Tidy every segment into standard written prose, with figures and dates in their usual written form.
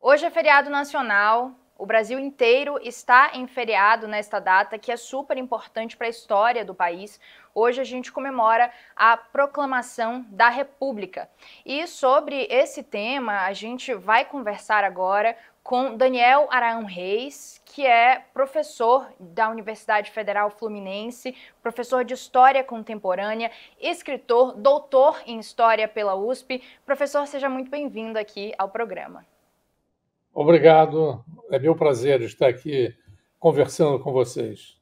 Hoje é feriado nacional, o Brasil inteiro está em feriado nesta data, que é super importante para a história do país. Hoje a gente comemora a proclamação da República. E sobre esse tema, a gente vai conversar agora com Daniel Arão Reis, que é professor da Universidade Federal Fluminense, professor de História Contemporânea, escritor, doutor em História pela USP. Professor, seja muito bem-vindo aqui ao programa. Obrigado, é meu prazer estar aqui conversando com vocês.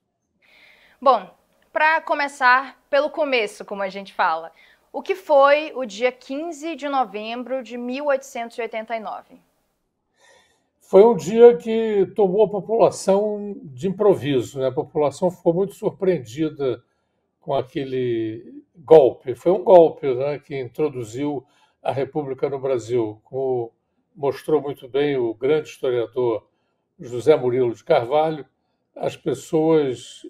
Bom, para começar pelo começo, como a gente fala, o que foi o dia 15 de novembro de 1889? Foi um dia que tomou a população de improviso, né? A população ficou muito surpreendida com aquele golpe. Foi um golpe, né, que introduziu a República no Brasil, como mostrou muito bem o grande historiador José Murilo de Carvalho. As pessoas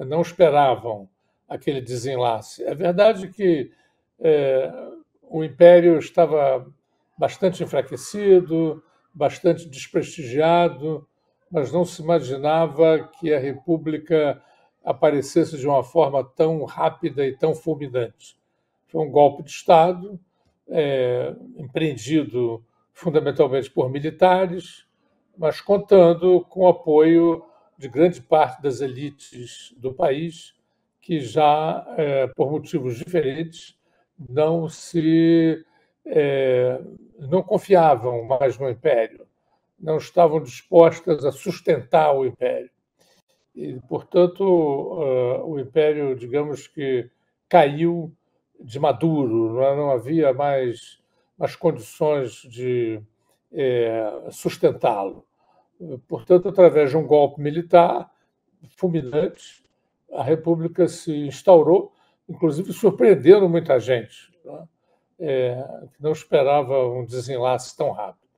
não esperavam aquele desenlace. É verdade que o Império estava bastante enfraquecido, bastante desprestigiado, mas não se imaginava que a República aparecesse de uma forma tão rápida e tão fulminante. Foi um golpe de Estado, empreendido fundamentalmente por militares, mas contando com o apoio de grande parte das elites do país, que já, por motivos diferentes, não se não confiavam mais no Império, não estavam dispostas a sustentar o Império. E, portanto, o Império, digamos que caiu de maduro, não havia mais condições de sustentá-lo. Portanto, através de um golpe militar fulminante, a República se instaurou, inclusive surpreendendo muita gente, né? Que não esperava um desenlace tão rápido.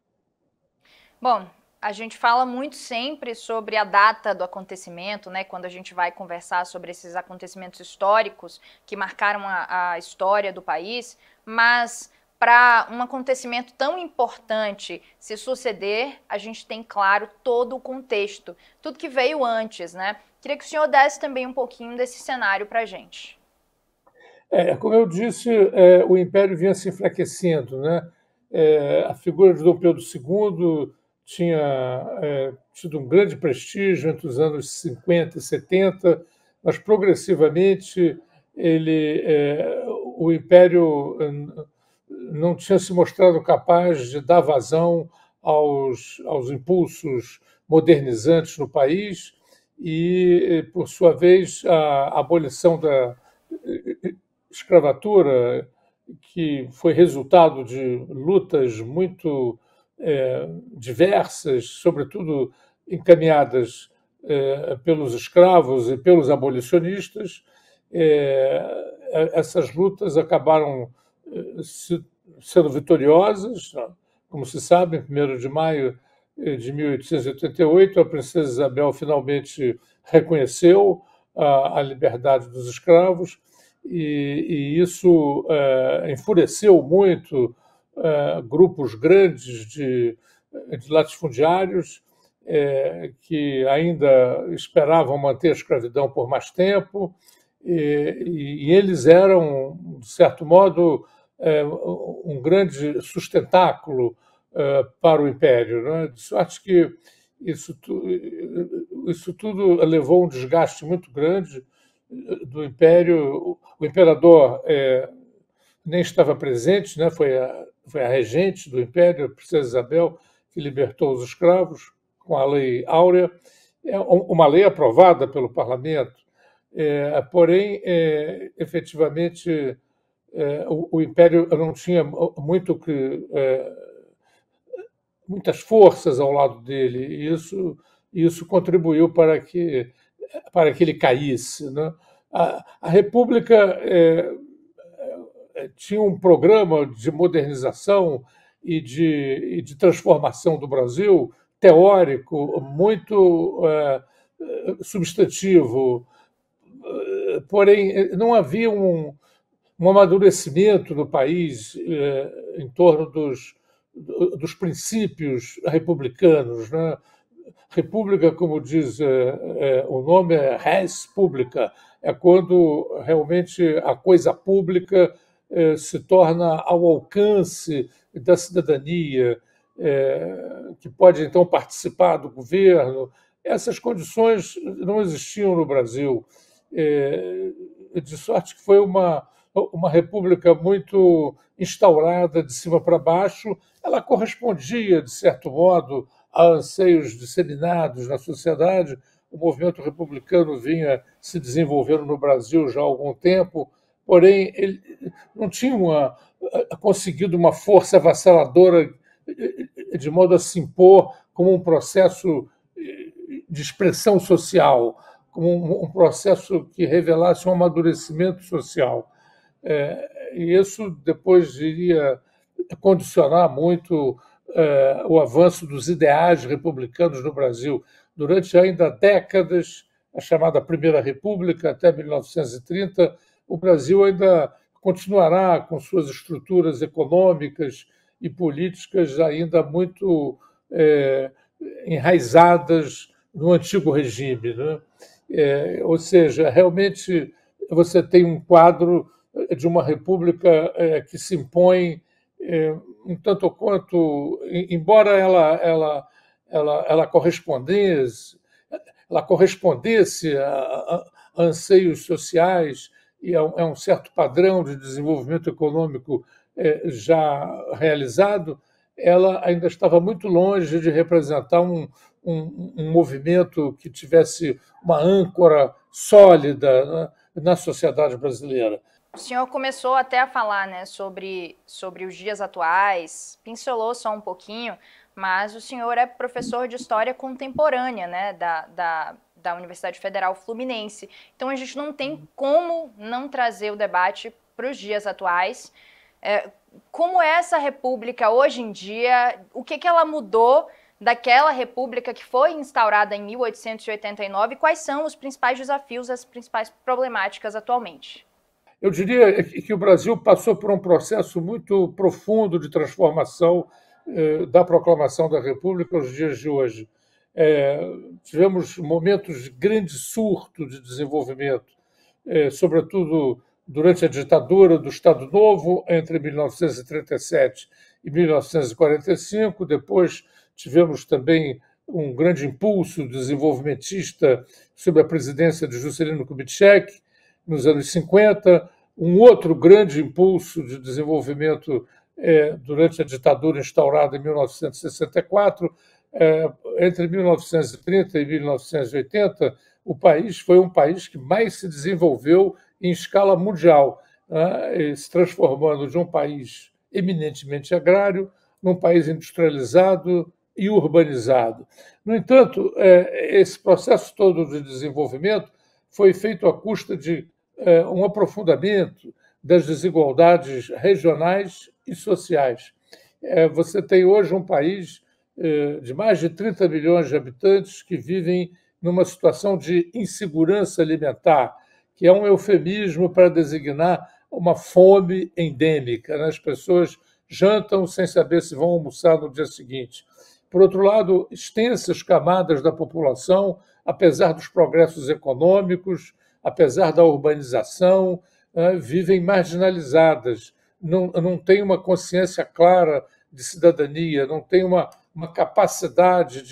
Bom, a gente fala muito sempre sobre a data do acontecimento, né? Quando a gente vai conversar sobre esses acontecimentos históricos que marcaram a história do país, mas para um acontecimento tão importante se suceder, a gente tem, claro, todo o contexto, tudo que veio antes, né? Queria que o senhor desse também um pouquinho desse cenário para a gente. Como eu disse, o Império vinha se enfraquecendo, né? A figura de Dom Pedro II tinha tido um grande prestígio entre os anos 50 e 70, mas progressivamente o Império não tinha se mostrado capaz de dar vazão aos impulsos modernizantes no país e, por sua vez, a abolição da escravatura, que foi resultado de lutas muito diversas, sobretudo encaminhadas pelos escravos e pelos abolicionistas. Essas lutas acabaram sendo vitoriosas. Como se sabe, em 1º de maio de 1888, a princesa Isabel finalmente reconheceu a liberdade dos escravos, e isso enfureceu muito grupos grandes de latifundiários que ainda esperavam manter a escravidão por mais tempo, e eles eram, de certo modo, um grande sustentáculo para o Império, né? De sorte que isso tudo levou a um desgaste muito grande do Império. O imperador nem estava presente, né? Foi a regente do Império, a princesa Isabel, que libertou os escravos com a Lei Áurea, uma lei aprovada pelo parlamento. Porém, efetivamente, o Império não tinha muitas forças ao lado dele, e isso contribuiu para que ele caísse, né? A República tinha um programa de modernização e de transformação do Brasil teórico muito substantivo, porém não havia um amadurecimento no país em torno dos princípios republicanos, né? República, como diz o nome, é res publica, é quando realmente a coisa pública se torna ao alcance da cidadania, que pode então participar do governo. Essas condições não existiam no Brasil, de sorte que foi uma república muito instaurada de cima para baixo. Ela correspondia, de certo modo, a anseios disseminados na sociedade. O movimento republicano vinha se desenvolvendo no Brasil já há algum tempo, porém ele não tinha conseguido uma força avassaladora de modo a se impor como um processo de expressão social, como um processo que revelasse um amadurecimento social. E isso depois iria condicionar muito o avanço dos ideais republicanos no Brasil. Durante ainda décadas, a chamada Primeira República, até 1930, o Brasil ainda continuará com suas estruturas econômicas e políticas ainda muito enraizadas no antigo regime, né? Ou seja, realmente você tem um quadro de uma república que se impõe um tanto quanto, embora ela correspondesse a anseios sociais e a um certo padrão de desenvolvimento econômico já realizado, ela ainda estava muito longe de representar um movimento que tivesse uma âncora sólida, né, na sociedade brasileira. O senhor começou até a falar, né, sobre os dias atuais, pincelou só um pouquinho, mas o senhor é professor de História Contemporânea, né, da Universidade Federal Fluminense. Então a gente não tem como não trazer o debate para os dias atuais. Como é essa república hoje em dia? O que ela mudou daquela república que foi instaurada em 1889? Quais são os principais desafios, as principais problemáticas atualmente? Eu diria que o Brasil passou por um processo muito profundo de transformação da proclamação da República aos dias de hoje. Tivemos momentos de grande surto de desenvolvimento, sobretudo durante a ditadura do Estado Novo, entre 1937 e 1945. Depois tivemos também um grande impulso desenvolvimentista sob a presidência de Juscelino Kubitschek, nos anos 50, um outro grande impulso de desenvolvimento durante a ditadura instaurada em 1964. Entre 1930 e 1980, o país foi um país que mais se desenvolveu em escala mundial, né, se transformando de um país eminentemente agrário num país industrializado e urbanizado. No entanto, esse processo todo de desenvolvimento foi feito à custa de um aprofundamento das desigualdades regionais e sociais. Você tem hoje um país de mais de 30 milhões de habitantes que vivem numa situação de insegurança alimentar, que é um eufemismo para designar uma fome endêmica, né? As pessoas jantam sem saber se vão almoçar no dia seguinte. Por outro lado, extensas camadas da população, apesar dos progressos econômicos, apesar da urbanização, vivem marginalizadas, não têm uma consciência clara de cidadania, não têm uma capacidade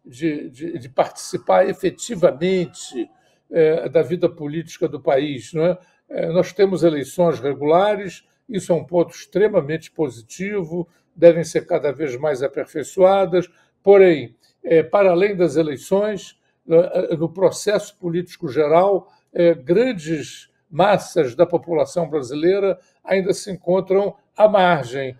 de participar efetivamente da vida política do país. Não é? Nós temos eleições regulares, isso é um ponto extremamente positivo, devem ser cada vez mais aperfeiçoadas, porém, para além das eleições, no processo político geral, grandes massas da população brasileira ainda se encontram à margem,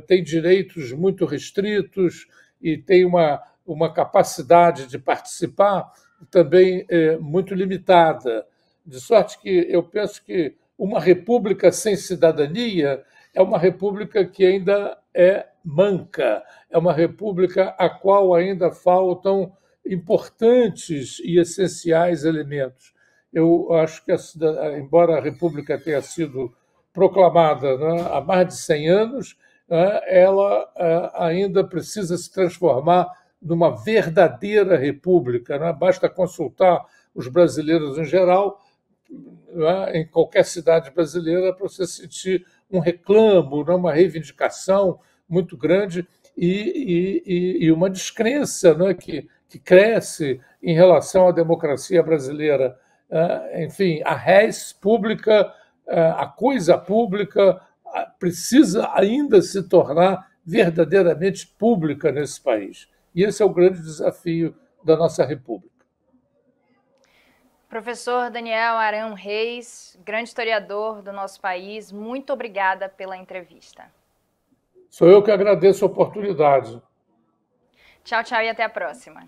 têm direitos muito restritos e têm uma capacidade de participar também muito limitada. De sorte que eu penso que uma república sem cidadania é uma república que ainda é manca, é uma república a qual ainda faltam importantes e essenciais elementos. Eu acho que, embora a república tenha sido proclamada, né, há mais de 100 anos, ela ainda precisa se transformar numa verdadeira república. Basta consultar os brasileiros em geral, em qualquer cidade brasileira, para você sentir um reclamo, uma reivindicação muito grande e uma descrença que cresce em relação à democracia brasileira. Enfim, a res pública, a coisa pública, precisa ainda se tornar verdadeiramente pública nesse país. E esse é o grande desafio da nossa República. Professor Daniel Arão Reis, grande historiador do nosso país, muito obrigada pela entrevista. Sou eu que agradeço a oportunidade. Tchau, tchau e até a próxima.